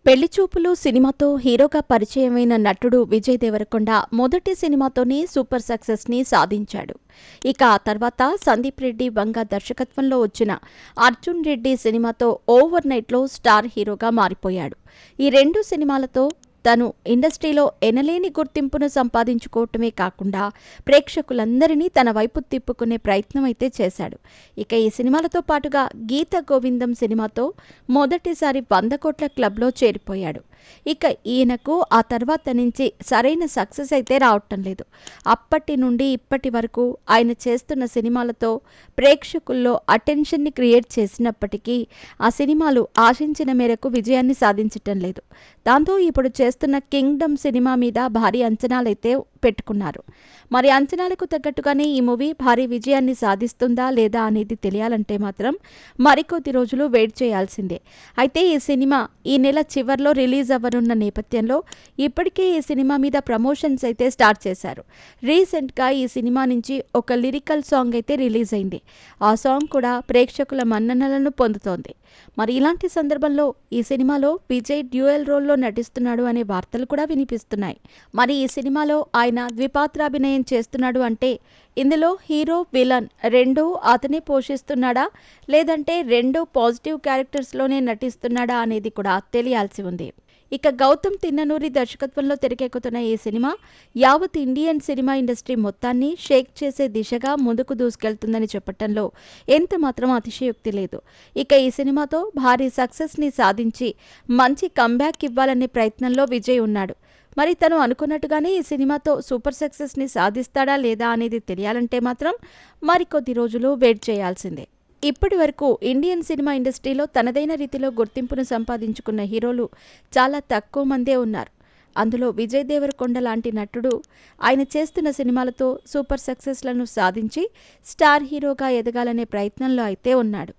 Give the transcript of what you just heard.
పెళ్లి చూపులు సినిమాతో హీరోగా పరిచయమైన నటుడు విజయ్ దేవరకొండ మొదటి సినిమాతోనే సూపర్ సక్సెస్ని సాధించాడు. ఇక ఆ తర్వాత సందీప్ రెడ్డి వంగ దర్శకత్వంలో వచ్చిన అర్జున్ రెడ్డి సినిమాతో ఓవర్ నైట్లో స్టార్ హీరోగా మారిపోయాడు. ఈ రెండు సినిమాలతో తను ఇండస్ట్రీలో ఎనలేని గుర్తింపును సంపాదించుకోవటమే కాకుండా ప్రేక్షకులందరినీ తన వైపు తిప్పుకునే ప్రయత్నం అయితే చేశాడు. ఇక ఈ సినిమాలతో పాటుగా గీత గోవిందం సినిమాతో మొదటిసారి 100 కోట్ల క్లబ్లో చేరిపోయాడు. ఇక ఈయనకు ఆ తర్వాత నుంచి సరైన సక్సెస్ అయితే రావటం లేదు. అప్పటి నుండి ఇప్పటి వరకు ఆయన చేస్తున్న సినిమాలతో ప్రేక్షకుల్లో అటెన్షన్ని క్రియేట్ చేసినప్పటికీ ఆ సినిమాలు ఆశించిన మేరకు విజయాన్ని సాధించటం లేదు. దాంతో ఇప్పుడు చేస్తున్న కింగ్డమ్ సినిమా మీద భారీ అంచనాలైతే పెట్టుకున్నారు. మరి అంచనాలకు తగ్గట్టుగానే ఈ మూవీ భారీ విజయాన్ని సాధిస్తుందా లేదా అనేది తెలియాలంటే మాత్రం మరికొద్ది రోజులు వెయిట్ చేయాల్సిందే. అయితే ఈ సినిమా ఈ నెల చివర్లో రిలీజ్ అవ్వనున్న నేపథ్యంలో ఇప్పటికే ఈ సినిమా మీద ప్రమోషన్స్ అయితే స్టార్ట్ చేశారు. రీసెంట్గా ఈ సినిమా నుంచి ఒక లిరికల్ సాంగ్ అయితే రిలీజ్ అయింది. ఆ సాంగ్ కూడా ప్రేక్షకుల మన్ననలను పొందుతోంది. మరి ఇలాంటి సందర్భంలో ఈ సినిమాలో విజయ్ డ్యూయల్ రోల్లో నటిస్తున్నాడు అనే వార్తలు కూడా వినిపిస్తున్నాయి. మరి ఈ సినిమాలో ఆయన ద్విపాత్రాభినయం చేస్తున్నాడు అంటే ఇందులో హీరో విలన్ రెండూ అతనే పోషిస్తున్నాడా, లేదంటే రెండు పాజిటివ్ క్యారెక్టర్స్లోనే నటిస్తున్నాడా అనేది కూడా తెలియాల్సి ఉంది. ఇక గౌతమ్ తిన్ననూరి దర్శకత్వంలో తెరకెక్కుతున్న ఈ సినిమా యావత్ ఇండియన్ సినిమా ఇండస్ట్రీ మొత్తాన్ని షేక్ చేసే దిశగా ముందుకు దూసుకెళ్తుందని చెప్పటంలో ఎంత మాత్రం అతిశయోక్తి లేదు. ఇక ఈ సినిమాతో భారీ సక్సెస్ని సాధించి మంచి కంబ్యాక్ ఇవ్వాలనే ప్రయత్నంలో విజయ్ ఉన్నాడు. మరి తను అనుకున్నట్టుగానే ఈ సినిమాతో సూపర్ సక్సెస్ని సాధిస్తాడా లేదా అనేది తెలియాలంటే మాత్రం మరికొద్ది రోజులు వెయిట్ చేయాల్సిందే. ఇప్పటి వరకు ఇండియన్ సినిమా ఇండస్ట్రీలో తనదైన రీతిలో గుర్తింపును సంపాదించుకున్న హీరోలు చాలా తక్కువ మందే ఉన్నారు. అందులో విజయ్ దేవరకొండ లాంటి నటుడు ఆయన చేస్తున్న సినిమాలతో సూపర్ సక్సెస్లను సాధించి స్టార్ హీరోగా ఎదగాలనే ప్రయత్నంలో అయితే ఉన్నాడు.